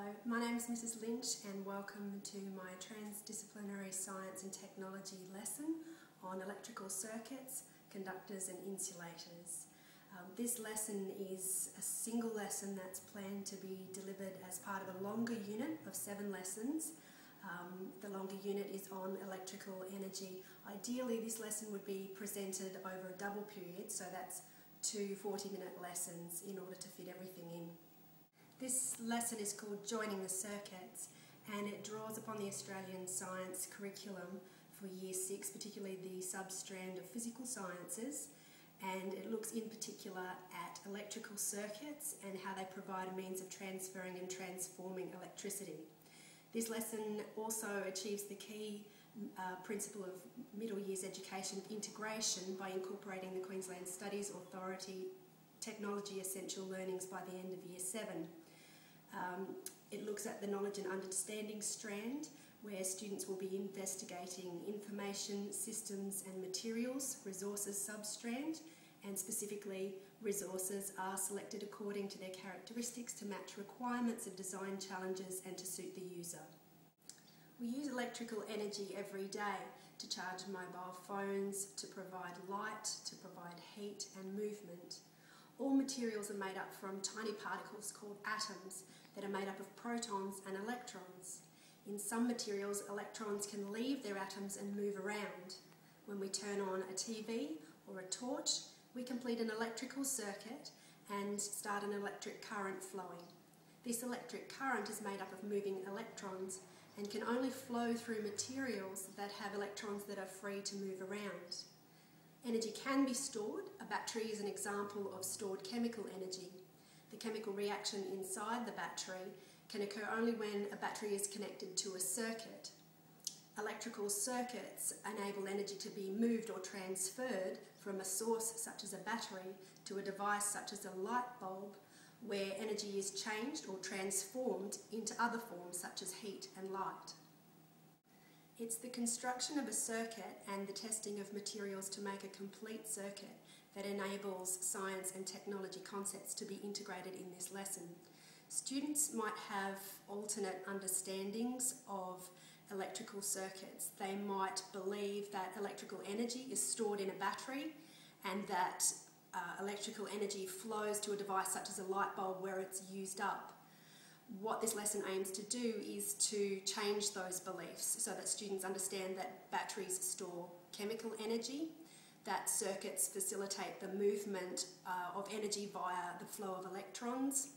Hello, my name is Mrs. Lynch and welcome to my transdisciplinary science and technology lesson on electrical circuits, conductors and insulators. This lesson is a single lesson that's planned to be delivered as part of a longer unit of 7 lessons. The longer unit is on electrical energy. Ideally, this lesson would be presented over a double period, so that's 2 40-minute lessons in order to fit everything in. This lesson is called Joining the Circuits, and it draws upon the Australian science curriculum for Year 6, particularly the substrand of physical sciences, and it looks in particular at electrical circuits and how they provide a means of transferring and transforming electricity. This lesson also achieves the key principle of middle years education integration by incorporating the Queensland Studies Authority Technology Essential Learnings by the end of Year 7. It looks at the knowledge and understanding strand, where students will be investigating information, systems and materials, resources substrand, and specifically resources are selected according to their characteristics to match requirements of design challenges and to suit the user. We use electrical energy every day to charge mobile phones, to provide light, to provide heat and movement. All materials are made up from tiny particles called atoms that are made up of protons and electrons. In some materials, electrons can leave their atoms and move around. When we turn on a TV or a torch, we complete an electrical circuit and start an electric current flowing. This electric current is made up of moving electrons and can only flow through materials that have electrons that are free to move around. Energy can be stored. A battery is an example of stored chemical energy. The chemical reaction inside the battery can occur only when a battery is connected to a circuit. Electrical circuits enable energy to be moved or transferred from a source such as a battery to a device such as a light bulb, where energy is changed or transformed into other forms such as heat and light. It's the construction of a circuit and the testing of materials to make a complete circuit that enables science and technology concepts to be integrated in this lesson. Students might have alternate understandings of electrical circuits. They might believe that electrical energy is stored in a battery and that electrical energy flows to a device such as a light bulb where it's used up. What this lesson aims to do is to change those beliefs so that students understand that batteries store chemical energy, that circuits facilitate the movement of energy via the flow of electrons,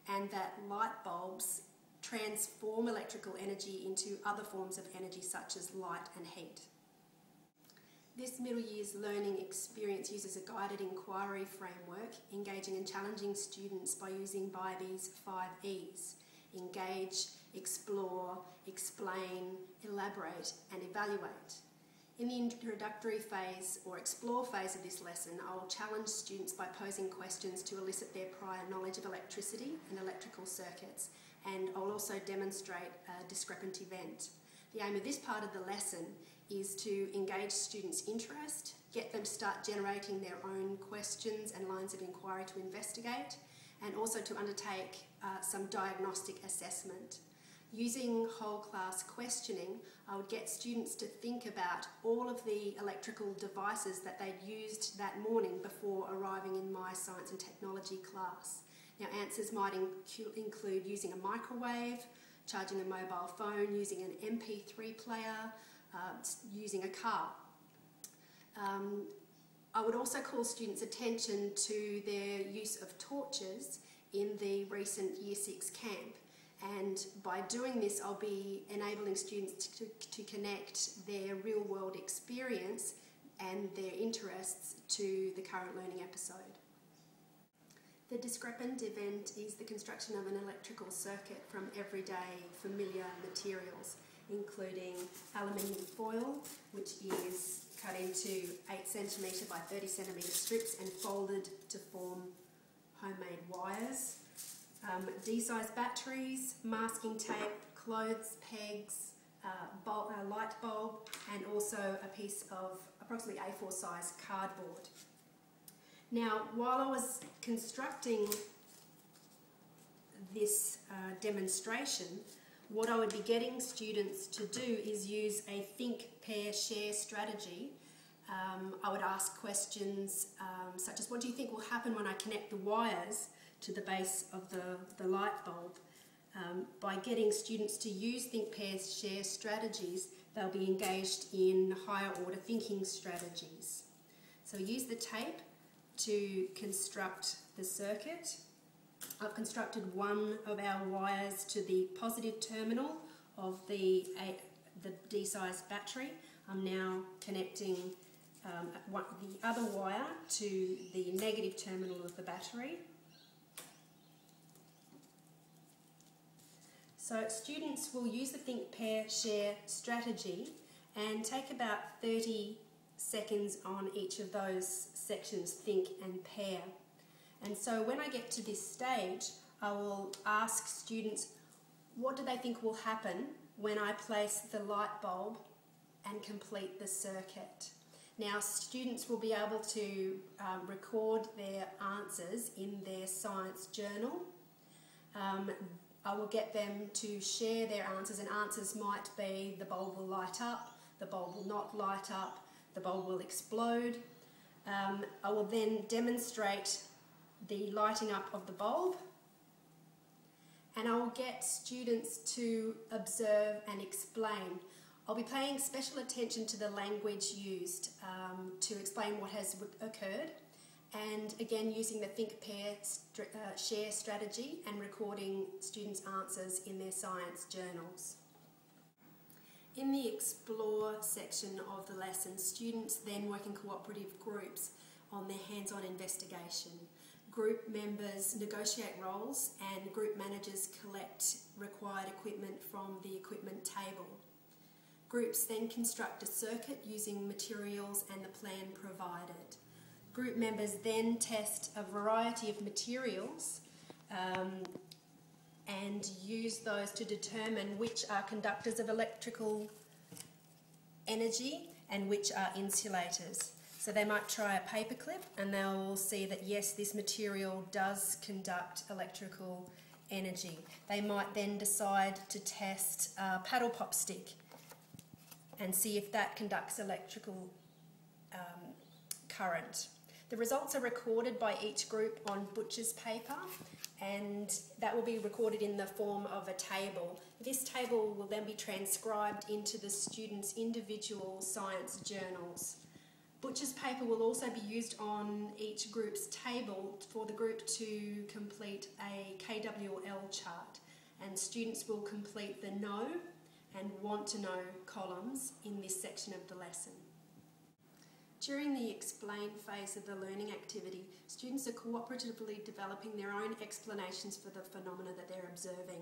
and that light bulbs transform electrical energy into other forms of energy such as light and heat. This middle years learning experience uses a guided inquiry framework, engaging and challenging students by using Bybie's 5 E's: engage, explore, explain, elaborate and evaluate. In the introductory phase or explore phase of this lesson, I will challenge students by posing questions to elicit their prior knowledge of electricity and electrical circuits, and I will also demonstrate a discrepant event. The aim of this part of the lesson is to engage students' interest, get them to start generating their own questions and lines of inquiry to investigate, and also to undertake some diagnostic assessment. Using whole class questioning, I would get students to think about all of the electrical devices that they'd used that morning before arriving in my science and technology class. Now, answers might include using a microwave, charging a mobile phone, using an MP3 player, using a car. I would also call students' attention to their use of torches in the recent Year 6 camp, and by doing this I'll be enabling students to connect their real-world experience and their interests to the current learning episode. The discrepant event is the construction of an electrical circuit from everyday familiar materials, including aluminium foil, which is cut into 8 cm by 30 cm strips and folded to form homemade wires, D-size batteries, masking tape, clothes pegs, light bulb, and also a piece of approximately A4 size cardboard. Now, while I was constructing this demonstration, what I would be getting students to do is use a think, pair, share strategy. I would ask questions such as, what do you think will happen when I connect the wires to the base of the light bulb? By getting students to use think, pair, share strategies, they'll be engaged in higher order thinking strategies. So use the tape to construct the circuit. I've constructed one of our wires to the positive terminal of the D-size battery. I'm now connecting the other wire to the negative terminal of the battery. So students will use the think, pair, share strategy and take about 30 seconds on each of those sections, think and pair. And so when I get to this stage, I will ask students, what do they think will happen when I place the light bulb and complete the circuit? Now, students will be able to record their answers in their science journal. I will get them to share their answers, and answers might be the bulb will light up, the bulb will not light up, the bulb will explode. I will then demonstrate the lighting up of the bulb, and I will get students to observe and explain. I'll be paying special attention to the language used to explain what has occurred, and again using the think, pair, share strategy and recording students' answers in their science journals. In the Explore section of the lesson, students then work in cooperative groups on their hands-on investigation. Group members negotiate roles and group managers collect required equipment from the equipment table. Groups then construct a circuit using materials and the plan provided. Group members then test a variety of materials and use those to determine which are conductors of electrical energy and which are insulators. So they might try a paperclip and they'll see that yes, this material does conduct electrical energy. They might then decide to test a paddle pop stick and see if that conducts electrical current. The results are recorded by each group on butcher's paper, and that will be recorded in the form of a table. This table will then be transcribed into the students' individual science journals. Butcher's paper will also be used on each group's table for the group to complete a KWL chart, and students will complete the know and want to know columns in this section of the lesson. During the explain phase of the learning activity, students are cooperatively developing their own explanations for the phenomena that they're observing.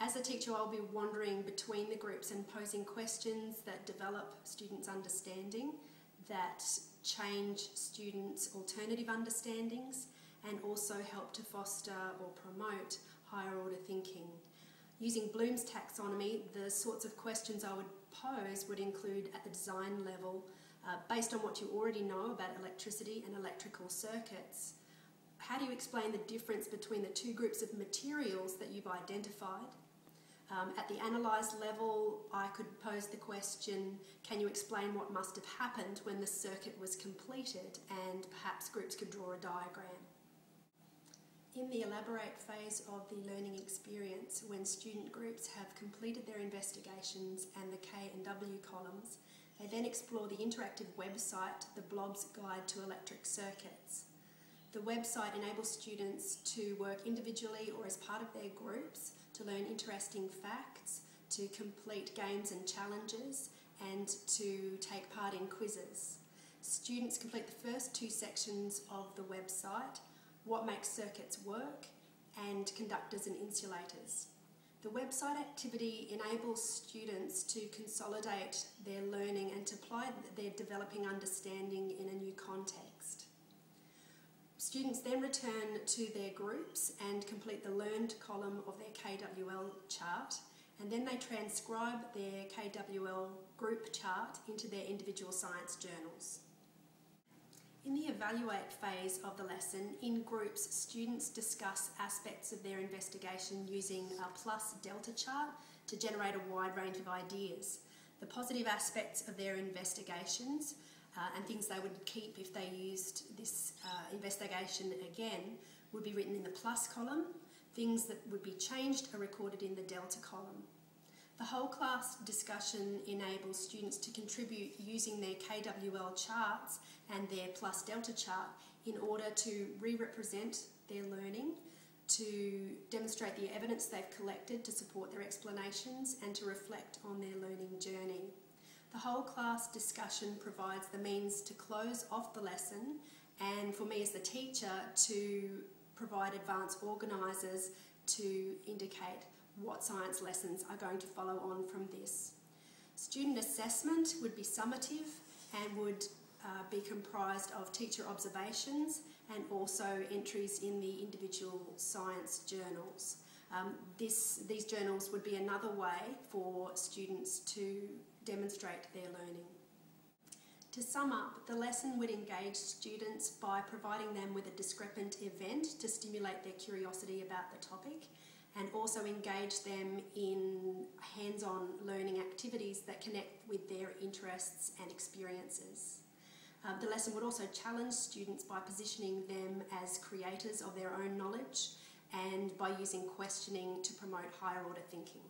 As a teacher, I'll be wandering between the groups and posing questions that develop students' understanding, that change students' alternative understandings, and also help to foster or promote higher order thinking. Using Bloom's taxonomy, the sorts of questions I would pose would include at the design level, based on what you already know about electricity and electrical circuits, how do you explain the difference between the two groups of materials that you've identified? At the analysed level, I could pose the question, can you explain what must have happened when the circuit was completed, and perhaps groups could draw a diagram. In the elaborate phase of the learning experience, when student groups have completed their investigations and the K and W columns, they then explore the interactive website, the Blob's Guide to Electric Circuits. The website enables students to work individually or as part of their groups, to learn interesting facts, to complete games and challenges, and to take part in quizzes. Students complete the first two sections of the website, what makes circuits work, and conductors and insulators. The website activity enables students to consolidate their learning and to apply their developing understanding in a new context. Students then return to their groups and complete the learned column of their KWL chart, and then they transcribe their KWL group chart into their individual science journals. In the evaluate phase of the lesson, in groups, groups, students discuss aspects of their investigation using a plus-delta chart to generate a wide range of ideas. The positive aspects of their investigations and things they would keep if they used this investigation again would be written in the plus column. Things that would be changed are recorded in the delta column. The whole class discussion enables students to contribute using their KWL charts and their plus delta chart in order to re-represent their learning, to demonstrate the evidence they've collected to support their explanations, and to reflect on their learning journey. The whole class discussion provides the means to close off the lesson and for me as the teacher to provide advanced organisers to indicate what science lessons are going to follow on from this. Student assessment would be summative and would be comprised of teacher observations and also entries in the individual science journals. These journals would be another way for students to demonstrate their learning. To sum up, the lesson would engage students by providing them with a discrepant event to stimulate their curiosity about the topic, and also engage them in hands-on learning activities that connect with their interests and experiences. The lesson would also challenge students by positioning them as creators of their own knowledge and by using questioning to promote higher order thinking.